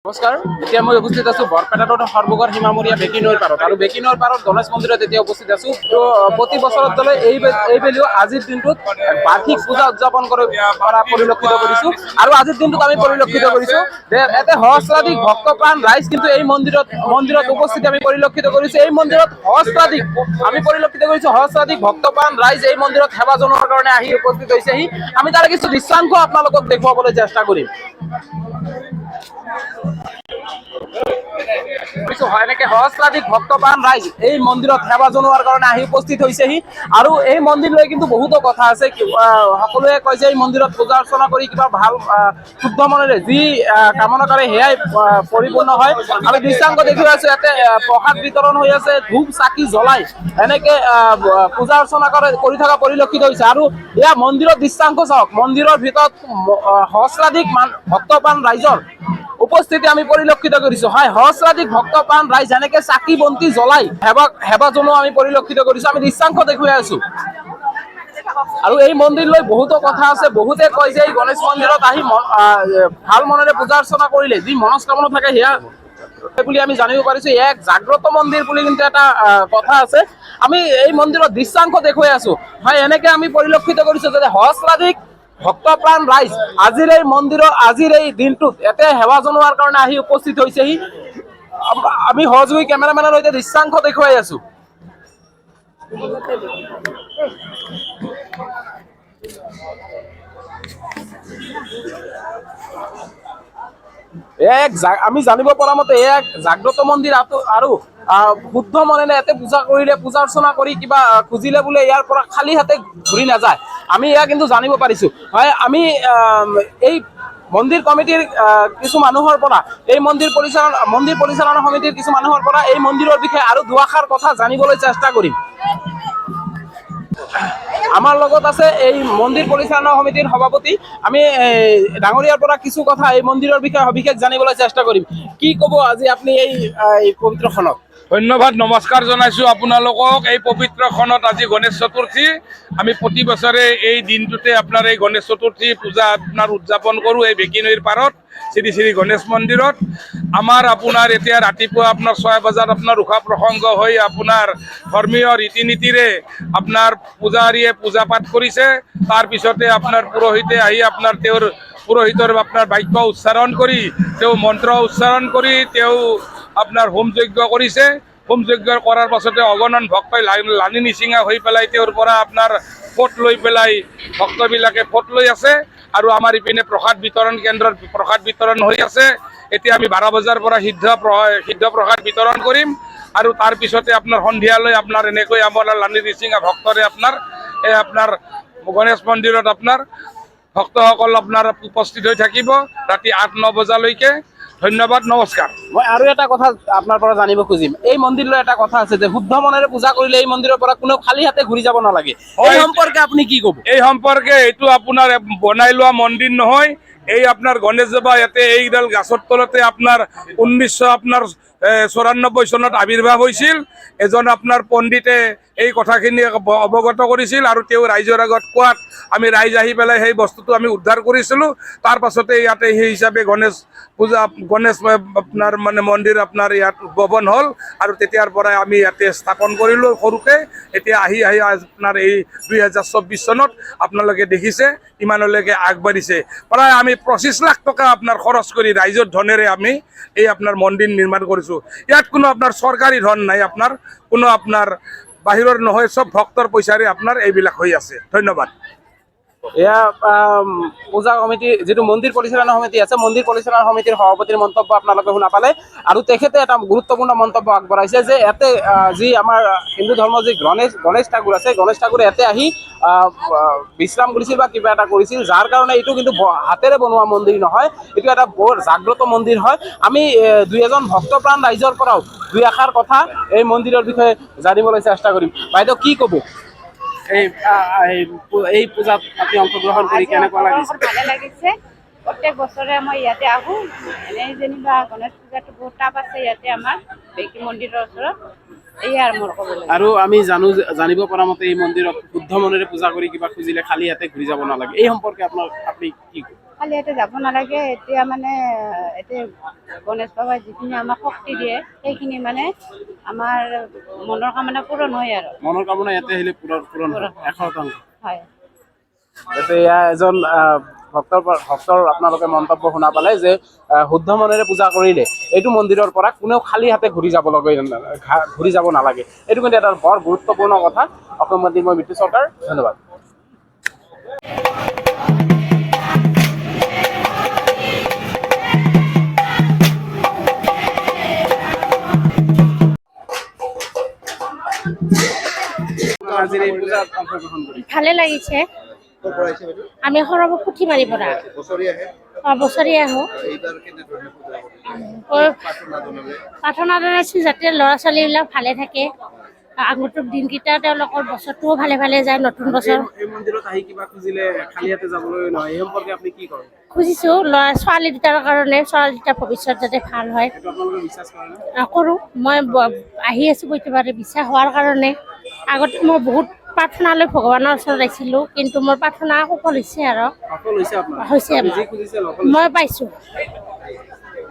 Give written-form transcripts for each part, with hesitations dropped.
নমস্কাৰ, এতিয়া মই উপস্থিত আছো বৰপেটা ৰোড সৰ্বগড় সীমামূৰীয়া বেকী নৈৰ পাৰত আৰু বেকী নৈৰ পাৰত গণেশ মন্দিৰত এতিয়া উপস্থিত আছো। তো প্ৰতি বছৰত দৰে এইবেলিও আজিৰ দিনটোত বাৰ্ষিক পূজা উদযাপন কৰা পৰিলক্ষিত কৰিছো আৰু আজিৰ দিনটোত আমি পৰিলক্ষিত কৰিছো যে এতে সহস্ৰাধিক ভক্তপ্ৰাণ ৰাইজ কিন্তু এই মন্দিৰত উপস্থিত আমি পৰিলক্ষিত কৰিছো। এই মন্দিৰত সহস্ৰাধিক ভক্তপ্ৰাণ ৰাইজ এই মন্দিৰত সেৱা জনোৱাৰ কাৰণে আহি উপস্থিত হৈছেহি। আমি তাৰে কিছু দৃশ্যাংশ আপোনালোকক দেখুৱাবলৈ চেষ্টা কৰিম। এনেকে সহস্ৰাধিক ভক্তপ্ৰাণ ৰাইজ এই মন্দিৰত সেৱা জনোৱাৰ কাৰণে আহি উপস্থিত হৈছেহি আৰু এই মন্দিৰ লৈ কিন্তু বহুতো কথা আছে। সকলোৱে কয় যে এই মন্দিৰত পূজা অৰ্চনা কৰি কিবা ভাল শুদ্ধ মনেৰে যি কামনা কৰে সেয়াই পৰিপূৰ্ণ হয়। আমি দৃশ্যাংশ দেখি আছো ইয়াতে প্ৰসাদ বিতৰণ হৈ আছে, ধূপ চাকি জ্বলাই এনেকে পূজা অৰ্চনা কৰি থকা পৰিলক্ষিত হৈছে আৰু এয়া মন্দিৰৰ দৃশ্যাংশ চাওক। মন্দিৰৰ ভিতৰত সহস্ৰাধিক ভক্তপ্ৰাণ ৰাইজৰ উপস্থিতি আমি পৰিলক্ষিত কৰিছো। হয়, সহস্ৰাধিক ভক্তপ্ৰাণ ৰাইজ এনেকে চাকি বন্তি জ্বলাই সেৱা জনোৱা আমি পৰিলক্ষিত কৰিছো। আমি দৃশ্যাংশ দেখুৱাই আছো আৰু এই মন্দিৰ লৈ বহুতো কথা আছে। বহুতে কয় যে এই গণেশ মন্দিৰত আহি ভাল মনেৰে পূজা অৰ্চনা কৰিলে যি মনস্কামনা থাকে সেয়া বুলি আমি জানিব পাৰিছো। এক জাগ্ৰত মন্দিৰ বুলি কিন্তু এটা কথা আছে। আমি এই মন্দিৰৰ দৃশ্যাংশ দেখুৱাই আছো। হয়, এনেকে আমি পৰিলক্ষিত কৰিছো যে সহস্ৰাধিক ভক্তপ্ৰাণ ৰাইজ আজিৰ এই দিনটোত ইয়াতে সেৱা জনোৱাৰ কাৰণে আহি উপস্থিত হৈছেহি। আমি সহযোগী কেমেৰামেনৰ সৈতে দৃশ্যাংশ দেখুৱাই আছো। আমি জানিব পৰা মতে এক জাগ্ৰত মন্দিৰ আৰু শুদ্ধ মনেৰে ইয়াতে পূজা অৰ্চনা কৰি কিবা খুজিলে বোলে ইয়াৰ পৰা খালী হাতে ঘূৰি নাযায়। আমি এয়া কিন্তু জানিব পাৰিছো। হয়, আমি এই মন্দিৰ কমিটিৰ কিছু মানুহৰ পৰা এই মন্দিৰ পৰিচালনা সমিতিৰ কিছু মানুহৰ পৰা এই মন্দিৰৰ বিষয়ে আৰু দুআষাৰ কথা জানিবলৈ চেষ্টা কৰিম। আমাৰ লগত আছে এই মন্দিৰ পৰিচালনা সমিতিৰ সভাপতি। আমি ডাঙৰীয়াৰ পৰা কিছু কথা এই মন্দিৰৰ বিষয়ে সবিশেষ জানিবলৈ চেষ্টা কৰিম। কি ক'ব আজি আপুনি এই পবিত্ৰখনত? ধন্যবাদ, নমস্কাৰ জনাইছোঁ আপোনালোকক। এই পবিত্ৰখনত আজি গণেশ চতুৰ্থী। আমি প্ৰতি বছৰে এই দিনটোতে আপোনাৰ এই গণেশ চতুৰ্থী পূজা আপোনাৰ উদযাপন কৰোঁ এই বেকী নৈৰ পাৰত শ্ৰী শ্ৰী গণেশ মন্দিৰত। আপোনাৰ এতিয়া ৰাতিপুৱা আপোনাৰ 6 বজাত আপোনাৰ উষা প্ৰসংগ হৈ আপোনাৰ ধৰ্মীয় ৰীতি নীতিৰে আপোনাৰ পূজাৰীয়ে পূজা পাঠ কৰিছে। তাৰপিছতে আপোনাৰ পুৰোহিতে আহি পুৰোহিতৰ আপোনাৰ বাক্য উচ্চাৰণ কৰি তেওঁ মন্ত্ৰ উচ্চাৰণ কৰি তেওঁ আপোনাৰ হোম যজ্ঞ কৰিছে। হোম যজ্ঞ কৰাৰ পাছতে অগণন ভক্তই লানি নিচিঙা হৈ পেলাই তেওঁৰ পৰা আপোনাৰ ফট লৈ পেলাই ভক্তবিলাকে ফট লৈ আছে আৰু আমাৰ ইপিনে প্ৰসাদ বিতৰণ কেন্দ্ৰত প্ৰসাদ বিতৰণ হৈ আছে। এতিয়া আমি 12 বজাৰ পৰা সিদ্ধ প্ৰসাদ বিতৰণ কৰিম আৰু তাৰপিছতে আপোনাৰ সন্ধিয়ালৈ আপোনাৰ এনেকৈ আমাৰ লানি নিচিঙা ভক্তৰে আপোনাৰ গণেশ মন্দিৰত আপোনাৰ ভক্তসকল আপোনাৰ উপস্থিত হৈ থাকিব ৰাতি 8-9 বজালৈকে। ধন্যবাদ, নমস্কাৰ। মই আৰু এটা কথা আপোনাৰ পৰা জানিব খুজিম। এই মন্দিৰলৈ এটা কথা আছে যে শুদ্ধ মনেৰে পূজা কৰিলে এই মন্দিৰৰ পৰা কোনো খালী হাতে ঘূৰি যাব নালাগে। এই সম্পৰ্কে আপুনি কি ক'ব? এই সম্পৰ্কে এইটো আপোনাৰ বনাই লোৱা মন্দিৰ নহয়। এই আপোনাৰ গণেশ বাবা ইয়াতে এইডাল গাছৰ তলতে আপোনাৰ 1994 চনত আৱিৰ্ভাৱ হৈছিল। এজন আপোনাৰ পণ্ডিতে এই কথাখিনি অৱগত কৰিছিল আৰু তেওঁ ৰাইজৰ আগত কোৱাত আমি ৰাইজ আহি পেলাই সেই বস্তুটো আমি উদ্ধাৰ কৰিছিলোঁ। তাৰ পাছতে ইয়াতে সেই হিচাপে গণেশ আপোনাৰ মন্দিৰ আপোনাৰ ইয়াত উদ্ভাৱন হ'ল আৰু তেতিয়াৰ পৰাই আমি ইয়াতে স্থাপন কৰিলোঁ সৰুকে। এতিয়া আহি আপোনাৰ এই 2024 চনত আপোনালোকে দেখিছে ইমানলৈকে আগবাঢ়িছে। প্ৰায় আমি 25 লাখ টকা আপোনাৰ খৰচ কৰি ৰাইজৰ ধনেৰে আমি এই আপোনাৰ মন্দিৰ নিৰ্মাণ কৰিছোঁ। ইয়াত কোনো আপোনাৰ চৰকাৰী ধন নাই, আপোনাৰ কোনো আপোনাৰ বাহিৰৰ নহয়, চব ভক্তৰ পইচাৰে আপোনাৰ এইবিলাক হৈ আছে। ধন্যবাদ। এয়া পূজা কমিটি যিটো মন্দিৰ পৰিচালনা সমিতি আছে, মন্দিৰ পৰিচালনা সমিতিৰ সভাপতিৰ মন্তব্য আপোনালোকে শুনা পালে আৰু তেখেতে এটা গুৰুত্বপূৰ্ণ মন্তব্য আগবঢ়াইছে যে ইয়াতে যি আমাৰ হিন্দু ধৰ্মৰ যি গণেশ ঠাকুৰ আছে, গণেশ ঠাকুৰে ইয়াতে আহি বিশ্ৰাম কৰিছিল বা কিবা এটা কৰিছিল, যাৰ কাৰণে এইটো কিন্তু হাতেৰে বনোৱা মন্দিৰ নহয়, এইটো এটা বৰ জাগ্ৰত মন্দিৰ হয়। আমি 2-এজন ভক্তপ্ৰাণ ৰাইজৰ পৰাও 2 আষাৰ কথা এই মন্দিৰৰ বিষয়ে জানিবলৈ চেষ্টা কৰিম। বাইদেউ, কি ক'ব? এই পূজাত আপুনি অংশগ্ৰহণ কৰি কেনেকুৱা লাগিছে? ভালে লাগিছে। প্ৰত্যেক বছৰে মই ইয়াতে আহোঁ। এনেই যেনিবা গণেশ পূজাটো বহুত টাপ আছে ইয়াতে আমাৰ বেকী মন্দিৰৰ ওচৰত। এয়াই আৰু মোৰ ক'বলৈ। আৰু আমি জানিব পৰা মতে এই মন্দিৰত শুদ্ধ মনেৰে পূজা কৰি কিবা খুজিলে খালী হাতে ঘূৰি যাব নালাগে। এই সম্পৰ্কে আপুনি কি ক'ব? খালি ইয়াতে যাব নালাগে। এতিয়া মানে এতিয়া গণেশ বাবাই যিখিনি আমাক শক্তি দিয়ে সেইখিনি মানে আমাৰ মনৰ কামনা পূৰণ হয় আৰু। মনৰ কামনা ইয়াতে আহিলে পূৰণ হয় 100%। হয়। এতিয়া এজন ভক্তৰ আপোনালোকে মন্তব্য শুনা পালে যে শুদ্ধ মনেৰে পূজা কৰিলে এইটো মন্দিৰৰ পৰা কোনেও খালী হাতে ঘূৰি যাব নালাগে। এইটো কিন্তু এটা বৰ গুৰুত্বপূৰ্ণ কথা। অসম মন্দিৰ মিত্ৰ চৰকাৰ, ধন্যবাদ। আজিৰ এই পূজাত অংশগ্ৰহণ কৰি ভালে লাগিছে। আমি সৰব পুথিমাৰি পৰা বছৰি আহো। প্ৰাৰ্থনা জনাইছো যাতে ল'ৰা ছোৱালীবিলাক ভালে থাকে, আগন্তুক দিনকেইটা তেওঁলোকৰ বছৰটোও ভালে ভালে যায়। নতুন বছৰ এই মন্দিৰত আহি কিবা খুজিলে খালী হাতে যাবলৈ নহয়, এই সম্পৰ্কে আপুনি কি কয়? খুজিছো ল'ৰা ছোৱালী দুটাৰ কাৰণে, ছোৱালী দুটাৰ ভৱিষ্যত যাতে ভাল হয়। এইটো আপোনালোকে বিশ্বাস কৰে নে? কৰোঁ। মই আহি আছোঁ প্ৰত্যেকবাৰে বিশ্বাস হোৱাৰ কাৰণে। আগতে মই বহুত প্ৰাৰ্থনালৈ ভগৱানৰ ওচৰত আহিছিলোঁ, কিন্তু মোৰ প্ৰাৰ্থনা সফল হৈছে আৰু সফল হৈছে আপোনাৰ? হৈছে। আপুনি যি খুজিছে সফল মই পাইছোঁ।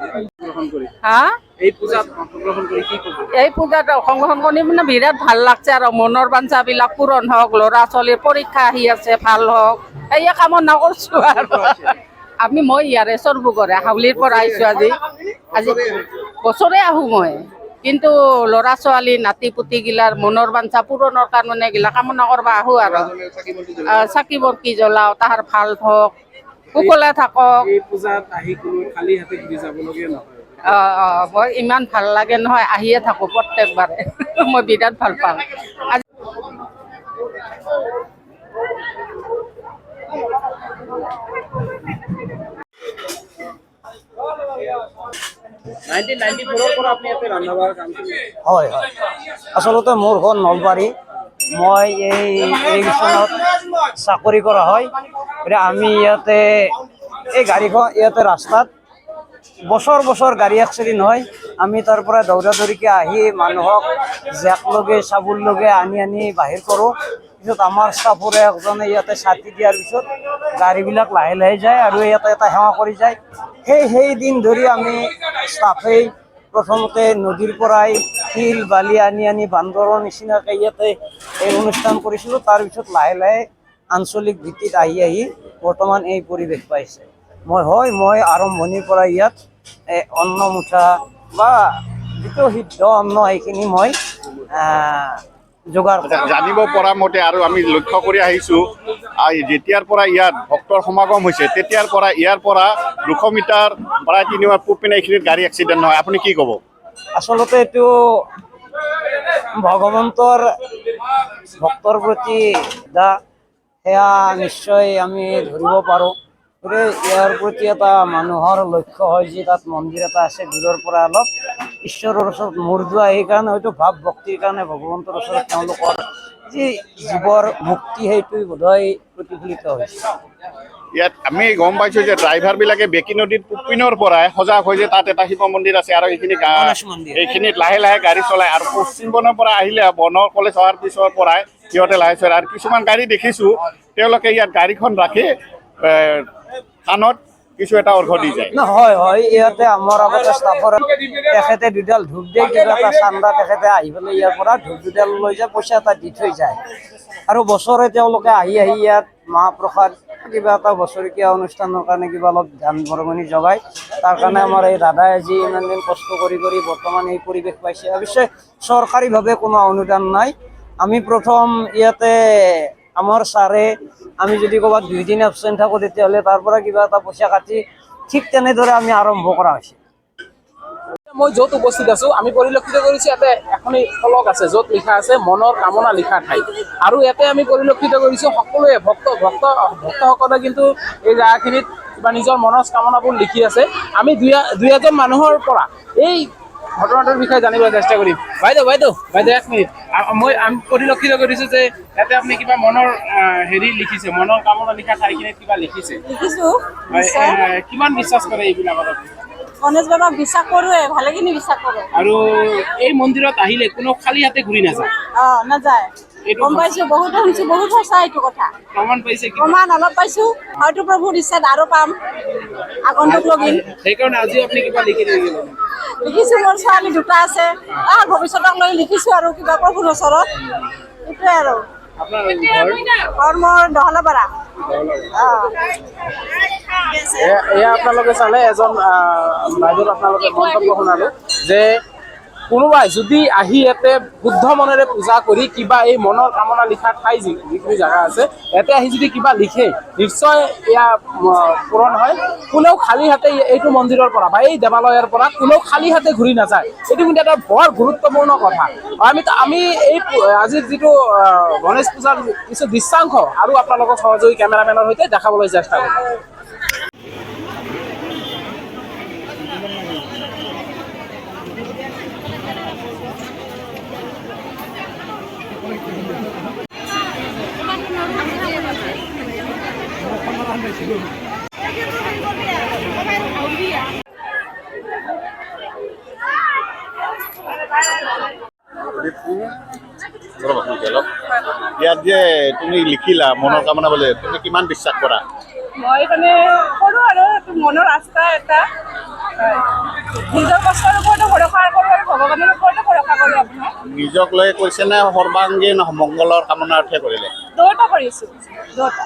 অংশগ্ৰহণ কৰি হা এই পূজাত অংশগ্ৰহণ কৰি কি ক'ব? এই পূজাত অংশগ্ৰহণ কৰি মানে বিৰাট ভাল লাগছে আৰু মনৰ বাঞ্ছাবিলাক পূৰণ হওক, ল'ৰা ছোৱালীৰ পৰীক্ষা আহি আছে ভাল হওক, এয়ে কামনা কৰিছোঁ আৰু। মই ইয়াৰে চৰবুগৰে হাউলিৰ পৰা আহিছোঁ। আজি বছৰে আহোঁ মই, কিন্তু ল'ৰা ছোৱালী নাতি পুতিগিলাৰ মনৰ বাঞ্ছা পূৰণৰ কাৰণে গিলা কামনা কৰিব আহোঁ আৰু চাকি বন্তি জ্বলাওঁ, তাহাৰ ভাল হওক, কুশলে থাকক। এই পূজাত আহি কোনো খালী হাতে ঘূৰি যাবলগীয়া নহয়। মই ইমান ভাল লাগে নহয়, আহিয়ে থাকোঁ প্ৰত্যেকবাৰে। মই বিৰাট ভাল পাওঁ। 1994 পৰা আপুনি ইয়াতে ৰন্ধা বঢ়াৰ কাম কৰি আছে? হয় হয়, আচলতে মোৰ ঘৰ নলবাৰী। মই এই ইৰিগেশ্যনত চাকৰি কৰা হয়। এতিয়া আমি ইয়াতে এই গাড়ীখন ইয়াতে ৰাস্তাত বছৰ বছৰ গাড়ী এক্সিডেণ্ট হয়। আমি তাৰ পৰা দৌৰা দৌৰিকৈ আহি মানুহক জেক লগে চাবোন লগে আনি বাহিৰ কৰোঁ। পিছত আমাৰ ষ্টাফৰে এজনে ইয়াতে ছাতি দিয়াৰ পিছত গাড়ীবিলাক লাহে লাহে যায় আৰু ইয়াতে এটা সেৱা কৰি যায়। সেই দিন ধৰি আমি ষ্টাফেই প্ৰথমতে নদীৰ পৰাই শিল বালি আনি বান্দৰৰ নিচিনাকৈ ইয়াতে এই অনুষ্ঠান কৰিছিলোঁ। তাৰপিছত লাহে লাহে আঞ্চলিক ভিত্তিত আহি বৰ্তমান এই পৰিৱেশ পাইছে। মই আৰম্ভণিৰ পৰা ইয়াত অন্ন মুঠা বা যিটো সিদ্ধ অন্ন সেইখিনি মই যোগাৰ জানিব পৰা মতে আৰু আমি লক্ষ্য কৰি আহিছোঁ, যেতিয়াৰ পৰা ইয়াত ভক্তৰ সমাগম হৈছে তেতিয়াৰ পৰা ইয়াৰ পৰা 200 মিটাৰ প্ৰায় 3 মাইল পূব পিনে এইখিনিত গাড়ী এক্সিডেণ্ট নহয়। আপুনি কি ক'ব? আচলতে এইটো ভগৱন্তৰ ভক্তৰ প্ৰতি সেয়া নিশ্চয় আমি ধৰিব পাৰোঁ। ইয়াৰ প্ৰতি এটা মানুহৰ লক্ষ্য হয় যে তাত মন্দিৰ এটা আছে, দূৰৰ পৰা অলপ ঈশ্বৰৰ ওচৰত মূৰ দোৱা, সেইকাৰণে হয়তো ভাৱ ভক্তিৰ কাৰণে ভগৱন্তৰ ওচৰত তেওঁলোকৰ যি জীৱৰ মুক্তি সেইটো বোধহয় প্ৰতিফলিত হৈছে। ইয়াত আমি গম পাইছোঁ যে ড্ৰাইভাৰবিলাকে বেকী নদীৰ পূব পৰাই সজাগ হৈ যে তাত এটা শিৱ মন্দিৰ আছে আৰু এইখিনিত লাহে লাহে গাড়ী চলায়। আৰু পশ্চিম বনৰ পৰা আহিলে বনৰ কলেজ হোৱাৰ পিছৰ পৰাই সিহঁতে লাহে চলায়। আৰু কিছুমান গাড়ী দেখিছোঁ তেওঁলোকে ইয়াত গাড়ীখন ৰাখি কাণত কিছু এটা অৰ্ঘ দি যায়। হয়, ইয়াতে আমাৰ আগতে ষ্টাফৰ তেখেতে দুডাল ধূপ দিয়ে, কিবা এটা চান্দা তেখেতে আহি পেলাই ইয়াৰ পৰা ধূপ দুডাল লৈ যায়, পইচা এটা দি থৈ যায়। আৰু বছৰে তেওঁলোকে আহি ইয়াত মাহ প্ৰসাদ কিবা এটা বছৰেকীয়া অনুষ্ঠানৰ কাৰণে কিবা অলপ ধ্যান বৰঙণি যোগায়। তাৰ কাৰণে আমাৰ এই দাদাই আজি ইমান দিন কষ্ট কৰি বৰ্তমান এই পৰিৱেশ পাইছে। অৱশ্যে চৰকাৰীভাৱে কোনো অনুদান নাই। আমি প্ৰথম ইয়াতে আমাৰ ছাৰে আমি যদি ক'ৰবাত 2 দিন এবচেণ্ট থাকোঁ তেতিয়াহ'লে তাৰ পৰা কিবা এটা পইচা কাটি ঠিক তেনেদৰে আমি আৰম্ভ কৰা হৈছে। মই য'ত উপস্থিত আছোঁ আমি পৰিলক্ষিত কৰিছোঁ ইয়াতে এখনি ফলক আছে য'ত লিখা আছে মনৰ কামনা লিখা ঠাই। আৰু ইয়াতে আমি পৰিলক্ষিত কৰিছোঁ সকলোৱে ভক্তসকলে কিন্তু এই জেগাখিনিত কিবা নিজৰ মনৰ কামনাবোৰ লিখি আছে। আমি দুই এজন মানুহৰ পৰা এই ঘটনাটোৰ বিষয়ে জানিবলৈ চেষ্টা কৰিম। বাইদেউ 1 মিনিট। আমি পৰিলক্ষিত কৰিছোঁ যে ইয়াতে আপুনি কিবা মনৰ লিখিছে, মনৰ কামনা লিখা ঠাইখিনিত কিবা লিখিছে। লিখিছোঁ। কিমান বিশ্বাস কৰে এইবিলাকত? গণেশ বাবাক বিশ্বাস কৰোঁৱে, ভালেখিনি বিশ্বাস কৰোঁ। আৰু এই মন্দিৰত আহিলে কোনো খালী হাতে ঘূৰি নাযায়? নাযায়। এইটো গম পাইছো, বহুত শুনিছো, বহুত সঁচা এইটো কথা। প্ৰমাণ পাইছে কি প্ৰমাণ অলপ পাইছো, হয়তো প্ৰভুৰ ইচ্ছাত আৰু পাম আগন্তুক লগিন। সেইকাৰণে আজি আপুনি কিবা লিখি থৈ গ'ল লিখিছো, মোৰ ছোৱালী দুটা আছে, ভৱিষ্যতক লৈ লিখিছো আৰু কিবা প্ৰভুৰ ওচৰত, সেইটোৱে আৰু। আপোনাৰ ঘৰ ঘৰ মোৰ দহলাপাৰা। এয়া আপোনালোকে চালে এজন বাইদেউৰ আপোনালোকে মন্তব্য শুনালো যে কোনোবাই যদি আহি ইয়াতে শুদ্ধ মনেৰে পূজা কৰি কিবা এই মনৰ কামনা লিখা ঠাই যিখিনি জাগা আছে ইয়াতে আহি যদি কিবা লিখে নিশ্চয় এয়া পূৰণ হয়। কোনেও খালী হাতে এইটো মন্দিৰৰ পৰা বা এই দেৱালয়ৰ পৰা কোনেও খালী হাতে ঘূৰি নাযায়। এইটো কিন্তু এটা বৰ গুৰুত্বপূৰ্ণ কথা। আমি এই আজিৰ যিটো গণেশ পূজাৰ কিছু দৃশ্যাংশ আৰু আপোনালোকক সহযোগী কেমেৰামেনৰ সৈতে দেখাবলৈ চেষ্টা কৰিম। ইয়াত যে তুমি লিখিলা মনৰ কামনা বুলি, তুমি কিমান বিশ্বাস কৰা? মই মানে কৰোঁ আৰু এইটো মনৰ আস্থা এটা। নিজৰ কষ্টৰ ওপৰতো ভৰসা কৰোঁ আৰু ভগৱানৰ ওপৰতো ভৰসা কৰোঁ আপোনাৰ। নিজক লৈ কৈছে নে সৰ্বাংগীন মংগলৰ কামনাৰ্থে কৰিলে? দুয়োটা কৰিছোঁ, দুয়োটা।